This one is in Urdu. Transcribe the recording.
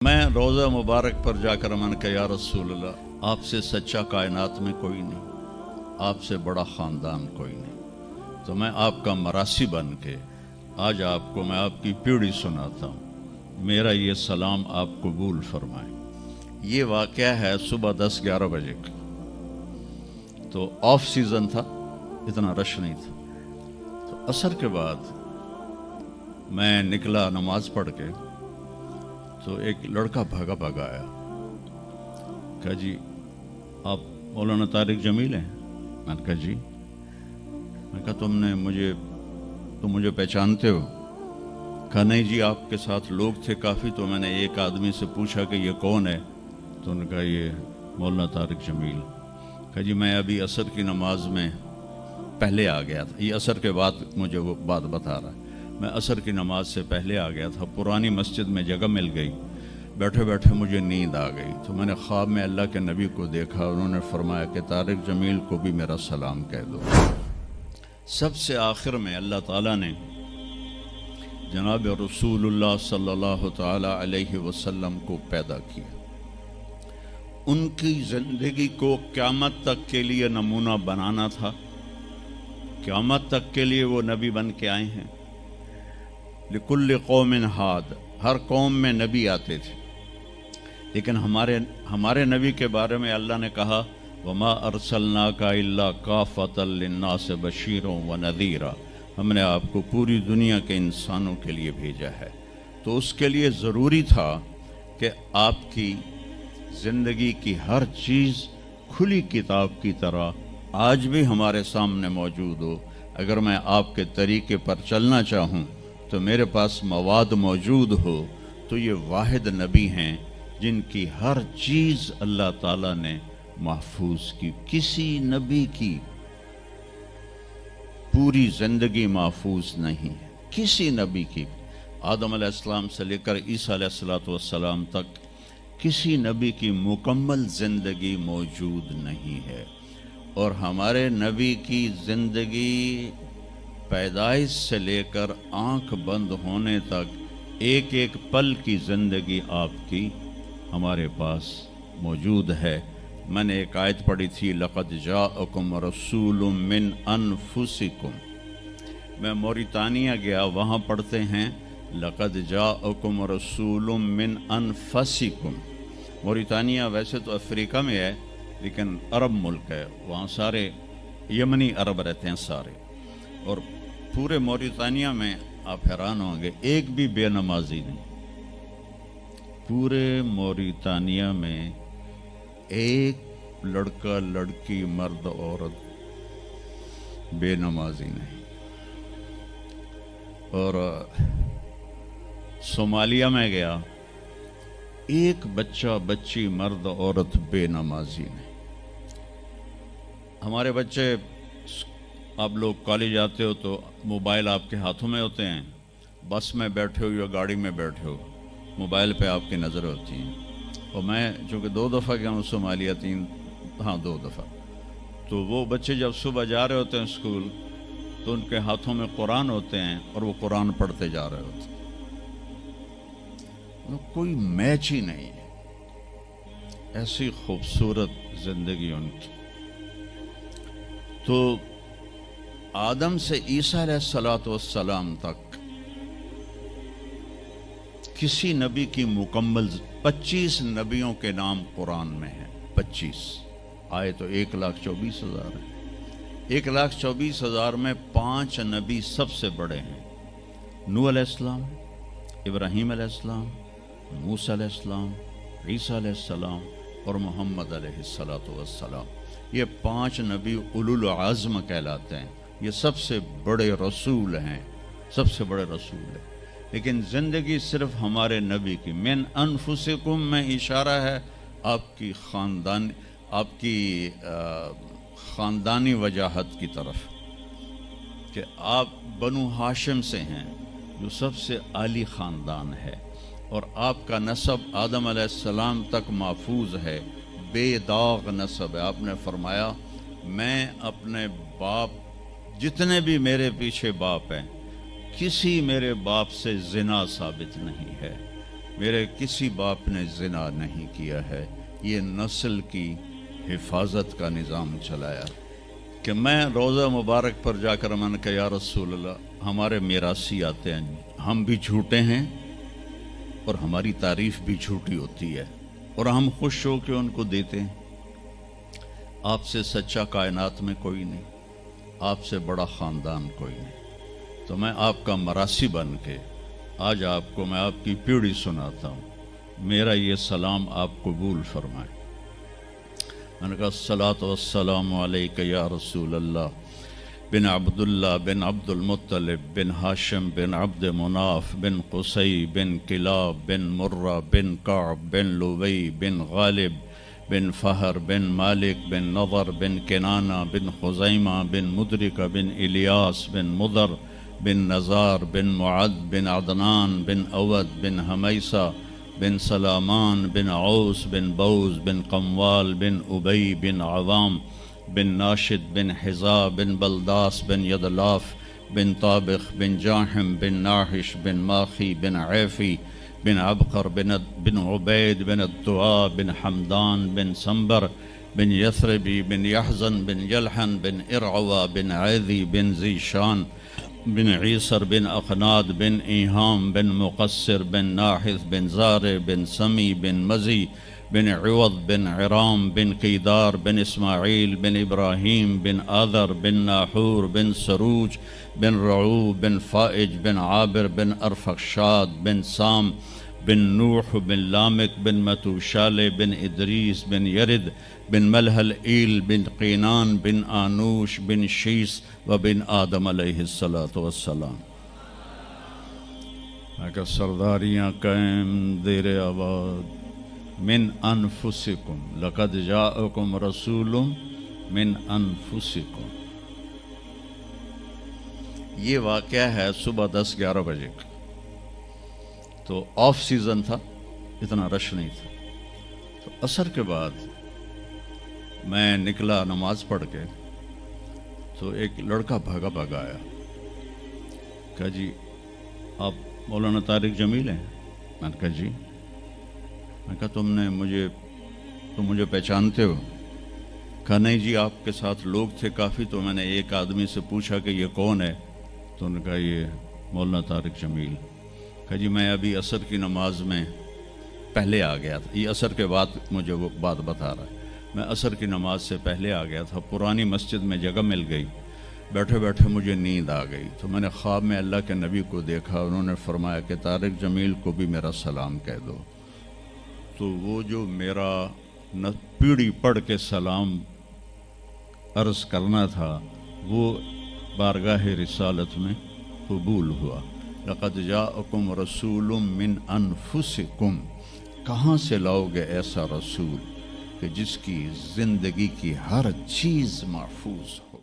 میں روزہ مبارک پر جا کر من کہ یا رسول اللہ، آپ سے سچا کائنات میں کوئی نہیں، آپ سے بڑا خاندان کوئی نہیں، تو میں آپ کا مراسی بن کے آج آپ کو میں آپ کی پیڑھی سناتا ہوں، میرا یہ سلام آپ قبول فرمائیں۔ یہ واقعہ ہے صبح 10-11 بجے کا، تو آف سیزن تھا، اتنا رش نہیں تھا۔ تو عصر کے بعد میں نکلا نماز پڑھ کے، تو ایک لڑکا بھاگا آیا، کہا جی آپ مولانا طارق جمیل ہیں؟ میں نے کہا جی۔ میں کہا تم مجھے پہچانتے ہو؟ کہا نہیں جی، آپ کے ساتھ لوگ تھے کافی، تو میں نے ایک آدمی سے پوچھا کہ یہ کون ہے، تو انہوں نے کہا یہ مولانا طارق جمیل۔ کہا جی میں ابھی عصر کی نماز میں پہلے آ گیا تھا، یہ عصر کے بعد مجھے وہ بات بتا رہا ہے، میں عصر کی نماز سے پہلے آ گیا تھا، پرانی مسجد میں جگہ مل گئی، بیٹھے بیٹھے مجھے نیند آ گئی، تو میں نے خواب میں اللہ کے نبی کو دیکھا، انہوں نے فرمایا کہ طارق جمیل کو بھی میرا سلام کہہ دو۔ سب سے آخر میں اللہ تعالیٰ نے جناب رسول اللہ صلی اللہ تعالی علیہ وسلم کو پیدا کیا، ان کی زندگی کو قیامت تک کے لیے نمونہ بنانا تھا، قیامت تک کے لیے وہ نبی بن کے آئے ہیں۔ لکل قوم ہاد، ہر قوم میں نبی آتے تھے، لیکن ہمارے نبی کے بارے میں اللہ نے کہا وما ارسلناک الا کافۃ للناس بشیرا ونذیرا، ہم نے آپ کو پوری دنیا کے انسانوں کے لیے بھیجا ہے۔ تو اس کے لیے ضروری تھا کہ آپ کی زندگی کی ہر چیز کھلی کتاب کی طرح آج بھی ہمارے سامنے موجود ہو۔ اگر میں آپ کے طریقے پر چلنا چاہوں تو میرے پاس مواد موجود ہو، تو یہ واحد نبی ہیں جن کی ہر چیز اللہ تعالیٰ نے محفوظ کی۔ کسی نبی کی پوری زندگی محفوظ نہیں ہے، کسی نبی کی، آدم علیہ السلام سے لے کر عیسیٰ علیہ السلام تک کسی نبی کی مکمل زندگی موجود نہیں ہے۔ اور ہمارے نبی کی زندگی پیدائش سے لے کر آنکھ بند ہونے تک ایک ایک پل کی زندگی آپ کی ہمارے پاس موجود ہے۔ میں نے ایک آیت پڑھی تھی لقد جاءکم رسول من انفسکم، میں موریتانیہ گیا، وہاں پڑھتے ہیں لقد جاءکم رسول من انفسکم۔ موریتانیہ ویسے تو افریقہ میں ہے، لیکن عرب ملک ہے، وہاں سارے یمنی عرب رہتے ہیں سارے، اور پورے موریتانیہ میں آپ حیران ہوں گے ایک بھی بے نمازی نہیں، پورے موریتانیہ میں ایک لڑکا لڑکی مرد عورت بے نمازی نہیں۔ اور صومالیہ میں گیا، ایک بچہ بچی مرد عورت بے نمازی نہیں۔ ہمارے بچے، آپ لوگ کالج آتے ہو تو موبائل آپ کے ہاتھوں میں ہوتے ہیں، بس میں بیٹھے ہو یا گاڑی میں بیٹھے ہو، موبائل پہ آپ کی نظر ہوتی ہیں۔ اور میں چونکہ 2 دفعہ گیا ہوں صومالیہ، 2 دفعہ، تو وہ بچے جب صبح جا رہے ہوتے ہیں اسکول تو ان کے ہاتھوں میں قرآن ہوتے ہیں اور وہ قرآن پڑھتے جا رہے ہوتے ہیں، کوئی میچ ہی نہیں ہے، ایسی خوبصورت زندگی ان کی۔ تو آدم سے عیسیٰ علیہ السلام تک کسی نبی کی مکمل 25 نبیوں کے نام قرآن میں ہیں، 25 آئے تو 1,24,000 ہیں۔ 1,24,000 میں 5 نبی سب سے بڑے ہیں، نوح علیہ السلام، ابراہیم علیہ السلام، موسیٰ علیہ السلام، عیسیٰ علیہ السلام اور محمد علیہ السلام۔ یہ 5 نبی اولو العزم کہلاتے ہیں، یہ سب سے بڑے رسول ہیں، سب سے بڑے رسول ہیں۔ لیکن زندگی صرف ہمارے نبی کی، من انفسکم میں اشارہ ہے آپ کی خاندانی وجاہت کی طرف، کہ آپ بنو ہاشم سے ہیں جو سب سے عالی خاندان ہے، اور آپ کا نسب آدم علیہ السلام تک محفوظ ہے، بے داغ نسب ہے۔ آپ نے فرمایا میں اپنے باپ، جتنے بھی میرے پیچھے باپ ہیں، کسی میرے باپ سے زنا ثابت نہیں ہے، میرے کسی باپ نے زنا نہیں کیا ہے. یہ نسل کی حفاظت کا نظام چلایا کہ میں روزہ مبارک پر جا کر میں نے کہا یا رسول اللہ ہمارے میراثی آتے ہیں, ہم بھی جھوٹے ہیں اور ہماری تعریف بھی جھوٹی ہوتی ہے اور ہم خوش ہو کے ان کو دیتے ہیں. آپ سے سچا کائنات میں کوئی نہیں, آپ سے بڑا خاندان کوئی نہیں. تو میں آپ کا مراسی بن کے آج آپ کو میں آپ کی پیڑھی سناتا ہوں. میرا یہ سلام آپ قبول فرمائیں. میں نے کہا الصلاۃ والسلام علیک یا رسول اللہ بن عبداللہ بن عبد المطلب بن ہاشم بن عبد مناف بن قصی بن کلاب بن مرہ بن کعب بن لوی بن غالب بن فہر بن مالک بن نضر بن کنانہ بن خزیمہ بن مدرکہ بن الیاس بن مضر بن نزار بن معد بن عدنان بن اود بن حمیسہ بن سلامان بن عوس بن بوز بن قموال بن ابی بن عوام بن ناشد بن حزا بن بلداس بن یدلاف بن طابخ بن جاحم بن ناحش بن ماخی بن عیفی بن عبقر بن عبید بن الدعاء بن حمدان بن سنبر بن یثربی بن یحزن بن یلحن بن ارعوا بن عیذی بن زیشان بن عیسر بن اخناد بن ایہام بن مقصر بن ناحث بن زار بن سمی بن مزی بن عوض بن عرام بن قیدار بن اسماعیل بن ابراہیم بن آذر بن ناحور بن سروج بن رعو بن فائج بن عابر بن ارفخشاد بن سام بن نوح بن لامک بن متوشال بن ادریس بن یرد بن ملحل ایل بن قینان بن آنوش بن شیس و بن آدم علیہ السلام. اگر سرداریاں قائم دیر آباد من انفسکم لقد جاءکم رسول من انفسکم. یہ واقعہ ہے صبح 10-11 بجے کا, تو آف سیزن تھا, اتنا رش نہیں تھا. تو عصر کے بعد میں نکلا نماز پڑھ کے, تو ایک لڑکا بھاگا آیا, کہا جی آپ مولانا طارق جمیل ہیں؟ میں نے کہا جی. میں کہا تم مجھے پہچانتے ہو؟ کہا نہیں جی, آپ کے ساتھ لوگ تھے کافی, تو میں نے ایک آدمی سے پوچھا کہ یہ کون ہے, تو انہوں نے کہا یہ مولانا طارق جمیل. کہا جی میں ابھی عصر کی نماز میں پہلے آ گیا تھا. یہ عصر کے بعد مجھے وہ بات بتا رہا ہے. میں عصر کی نماز سے پہلے آ گیا تھا, پرانی مسجد میں جگہ مل گئی, بیٹھے بیٹھے مجھے نیند آ گئی, تو میں نے خواب میں اللہ کے نبی کو دیکھا, انہوں نے فرمایا کہ طارق جمیل کو بھی میرا سلام کہہ دو. تو وہ جو میرا پیڑھی پڑھ کے سلام عرض کرنا تھا وہ بارگاہ رسالت میں قبول ہوا. لقد جاءکم رسول من انفسکم. کہاں سے لاؤ گے ایسا رسول کہ جس کی زندگی کی ہر چیز محفوظ ہو؟